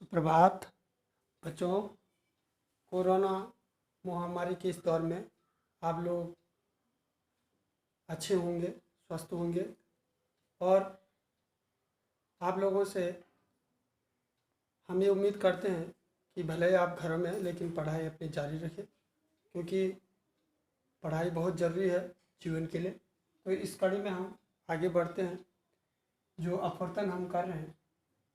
सुप्रभात बच्चों। कोरोना महामारी के इस दौर में आप लोग अच्छे होंगे, स्वस्थ होंगे और आप लोगों से हम ये उम्मीद करते हैं कि भले ही आप घरों में हैं लेकिन पढ़ाई अपनी जारी रखें, क्योंकि पढ़ाई बहुत ज़रूरी है जीवन के लिए। तो इस कड़ी में हम आगे बढ़ते हैं। जो अपवर्तन हम कर रहे हैं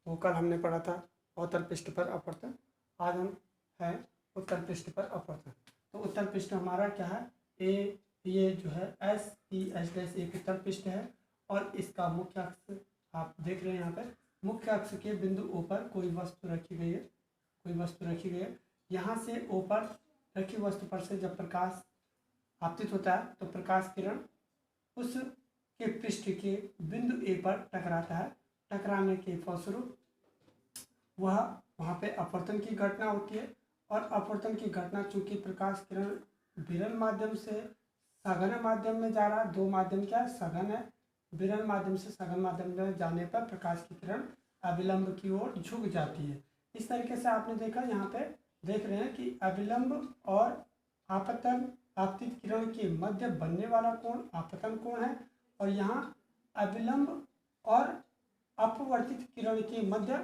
वो कल हमने पढ़ा था उत्तर पृष्ठ पर अपवर्तन, आज हम हैं उत्तर पृष्ठ पर अपवर्तन। तो उत्तर पृष्ठ हमारा क्या है, ये जो है SES एक उत्तर पृष्ठ है और इसका मुख्य अक्ष आप देख रहे हैं यहाँ पर। मुख्य अक्ष के बिंदु O पर कोई वस्तु रखी गई है, यहाँ से O पर रखी वस्तु पर से जब प्रकाश आपतित होता है तो प्रकाश किरण उस के पृष्ठ के बिंदु A पर टकराता है। टकराने के फलस्वरूप वह वहाँ पे अपवर्तन की घटना होती है और अपवर्तन की घटना चूंकि प्रकाश किरण विरल माध्यम से सघन माध्यम में जा रहा है, दो माध्यम क्या है, सघन है। विरल माध्यम से सघन माध्यम में जाने पर प्रकाश की किरण अभिलंब की ओर झुक जाती है। इस तरीके से आपने देखा, यहाँ पे देख रहे हैं कि अभिलंब और आपतन आपतित किरण के मध्य बनने वाला कोण आपतन कोण है और यहाँ अभिलंब और अपवर्तित किरण के मध्य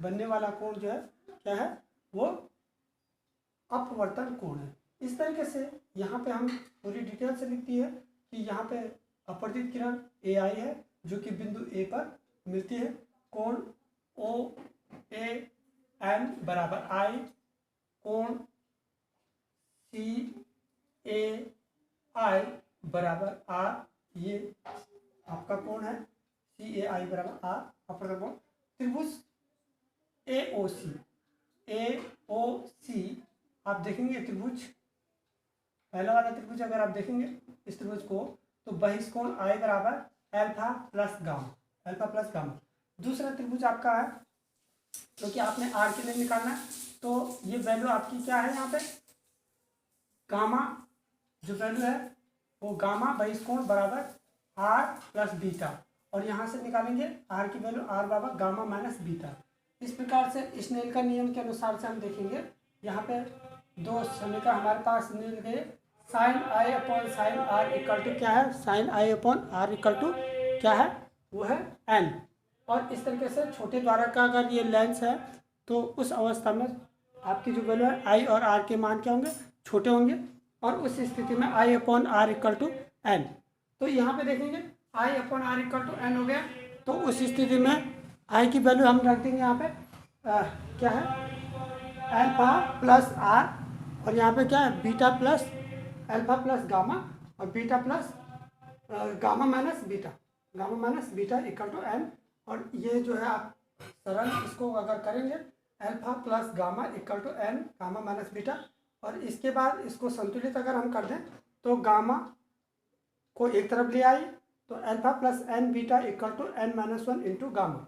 बनने वाला कोण जो है क्या है, वो अपवर्तन कोण है। इस तरीके से यहाँ पे हम पूरी डिटेल से लिखती है कि यहाँ पे अपवर्तित किरण AI है जो कि बिंदु A पर मिलती है। कोण OAN बराबर I, कोण CAI बराबर R, ये आपका कोण है। CAI बराबर R अपवर्तन कोण। त्रिभुज AOC आप देखेंगे, त्रिभुज पहला वाला त्रिभुज अगर आप देखेंगे इस त्रिभुज को तो बहिष्कोण I बराबर अल्फा प्लस गामा। दूसरा त्रिभुज आपका है क्योंकि आपने R के लिए निकालना है, तो ये वैल्यू आपकी क्या है, यहाँ पे गामा जो वैल्यू है वो गामा बहिष्कोण बराबर R प्लस बीटा, और यहाँ से निकालेंगे R की वैल्यू R बराबर गामा माइनस बीटा। इस प्रकार से स्नेल का नियम के अनुसार से हम देखेंगे, यहाँ पे दो समीकरण हमारे पास मिल गए। Sine I upon sine R equal to क्या है, sine I upon R equal to क्या है, वो है N। और इस तरीके से छोटे द्वारा का अगर ये लेंस है तो उस अवस्था में आपकी जो वैल्यू है I और R के मान क्या होंगे, छोटे होंगे, और उस स्थिति में I upon R equal to N। तो यहाँ पे देखेंगे I upon R equal to N हो गया, तो उस स्थिति में I की वैल्यू हम रख देंगे यहाँ पे क्या है, अल्फा प्लस R, और यहाँ पे क्या है, beta plus alpha plus gamma और beta plus gamma minus beta equal to N। और ये जो है आप सरल इसको अगर करेंगे alpha plus gamma equal to N gamma minus beta, और इसके बाद इसको संतुलित अगर हम कर दें तो गामा को एक तरफ ले आइए तो alpha plus N beta equal to N minus 1 into gamma.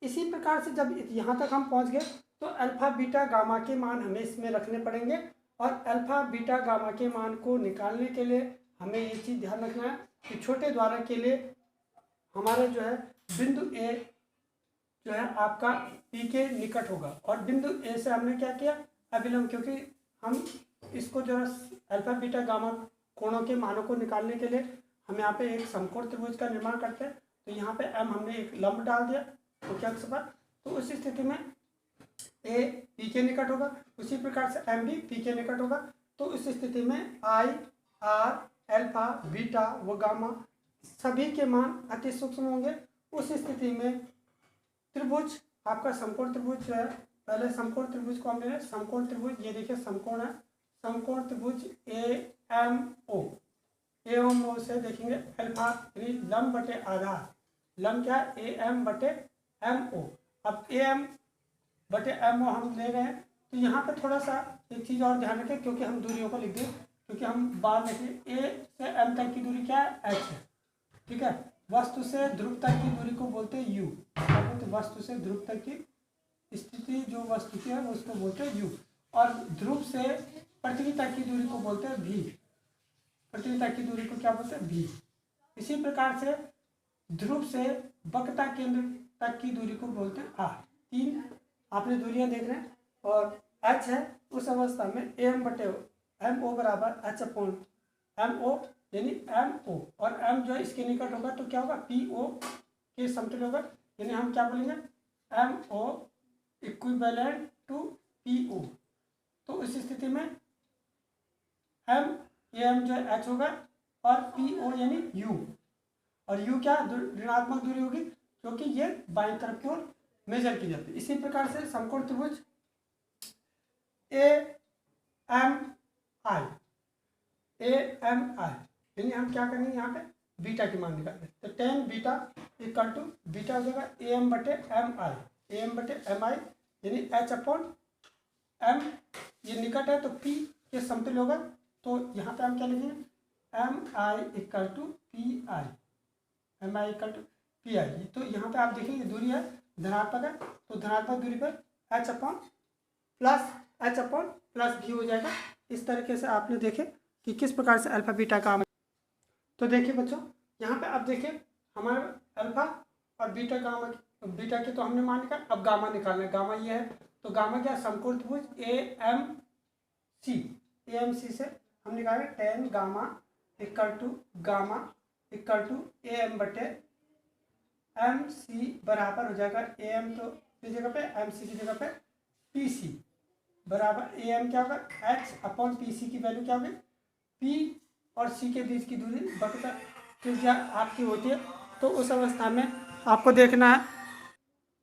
इसी प्रकार से जब यहाँ तक हम पहुँच गए तो अल्फा बीटा गामा के मान हमें इसमें रखने पड़ेंगे, और अल्फा बीटा गामा के मान को निकालने के लिए हमें ये चीज़ ध्यान रखना है कि छोटे द्वारा के लिए हमारा जो है बिंदु A जो है आपका P के निकट होगा, और बिंदु A से हमने क्या किया, अभिलंब, क्योंकि हम इसको जो है अल्फा बीटा गामा कोणों के मानों को निकालने के लिए हम यहाँ पे एक समकोण त्रिभुज का निर्माण करते हैं। तो यहाँ पे M हमने एक लंब डाल दिया मुख्य अक्ष पर, तो उस स्थिति में A P के निकट होगा, उसी प्रकार से M भी P के निकट होगा। तो उस स्थिति में I, R, अल्फा, बीटा व गामा सभी के मान अति सूक्ष्म होंगे। उस स्थिति में त्रिभुज आपका समकोण त्रिभुज जो है, पहले समकोण त्रिभुज को हमने समकोण त्रिभुज, ये देखिए समकोण है, समकोण त्रिभुज AMO से देखेंगे अल्फा लंब बटे आधार, लंब क्या है, AM बटे MO। अब AM बटे MO हम ले रहे हैं, तो यहाँ पे थोड़ा सा एक चीज़ और ध्यान रखें, क्योंकि हम दूरियों को लिख दें, क्योंकि हम बाद में A से M तक की दूरी क्या है, H है, ठीक है। वस्तु से ध्रुव तक की दूरी को बोलते हैं U, तो वस्तु से ध्रुव तक की स्थिति जो वस्तु की है उसको बोलते हैं U, और ध्रुव से पृथ्वी तक की दूरी को बोलते हैं V, पृथ्वी तक की दूरी को क्या बोलते हैं, V। इसी प्रकार से ध्रुव से वक्रता केंद्र तक की दूरी को बोलते हैं R। 3 आपने दूरियां देख रहे हैं, और h है उस अवस्था में एम बटे एम ओ बराबर h अपॉन एम ओ, यानी एम ओ, और m जो है इसके निकट होगा तो क्या होगा पी ओ के समतुल्य होगा, यानी हम क्या बोलेंगे M O equivalent to P O. तो इस स्थिति में एम जो है h होगा और पी ओ यानी u, और u क्या ऋणात्मक दूरी होगी क्योंकि ये बाईं तरफ की ओर मेजर की जाती है। इसी प्रकार से समकोण त्रिभुज ए एम आई यानी हम क्या करेंगे यहाँ पे बीटा की मान निकालेंगे, तो tan beta equal to beta हो जाएगा ए एम बटे एम आई यानी एच अपॉन एम, ये निकट है तो पी के समतुल्य होगा, तो यहाँ पे हम क्या लिखेंगे M I equal to P I, M I equal to P I. तो यहाँ पे आप देखेंगे दूरी है धनात्मक है, तो धनात्मक दूरी पर एच अपॉन प्लस भी हो जाएगा। इस तरीके से आपने देखे कि किस प्रकार से अल्फा बीटा का। तो देखिए बच्चों यहाँ पे अब देखिए हमारा अल्फा और बीटा गामा, बीटा के तो हमने मान निकाल, अब गामा निकालना है। गामा ये है तो गामा क्या समकोण त्रिभुज ए एम सी से हम निकालेंगे tan gamma equal to A M बटे एम सी बराबर हो जाएगा ए एम तो की जगह पे एम सी की जगह पे पी सी बराबर ए एम क्या होगा एच अपॉन पी सी की वैल्यू क्या होगी पी और सी के बीच की दूरी बटा त्रिज्या आपकी होती है। तो उस अवस्था में आपको देखना है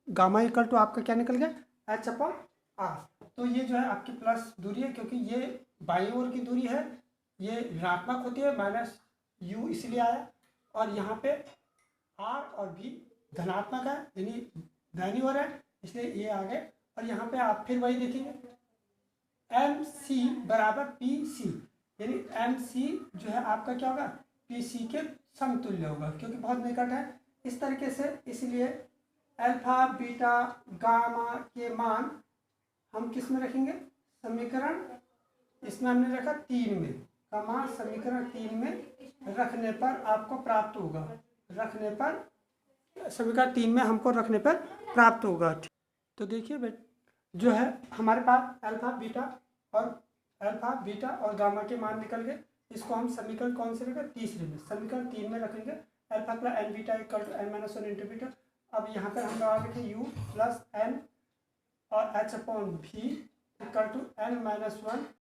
गामा इक्वल टू आपका क्या निकल गया एच अपॉन आर, तो ये जो है आपकी प्लस दूरी है क्योंकि ये बाईं ओर की दूरी है, ये ऋणात्मक होती है माइनस यू इसलिए आया, और यहाँ पे आर और भी धनात्मक है यानी दाहिनी ओर है इसलिए ये आ गए। और यहाँ पे आप फिर वही देखेंगे एम सी बराबर पी सी, यानी एम सी जो है आपका क्या होगा पी सी के समतुल्य होगा क्योंकि बहुत निकट है। इस तरीके से इसलिए अल्फा बीटा गामा के मान हम किस में रखेंगे समीकरण, इसमें हमने रखा 3 में का मान समीकरण 3 में रखने पर आपको प्राप्त होगा, समीकरण 3 में हमको रखने पर प्राप्त होगा। तो देखिए बेटा जो है हमारे पास अल्फा बीटा और गामा के मान निकल गए। इसको हम समीकरण कौन से रखेंगे तीसरे में, समीकरण 3 में रखेंगे alpha plus N beta equal to N minus one into beta. अब यहाँ पर हम लगा देखें यू प्लस एन और एच अपॉन भी equal to N minus one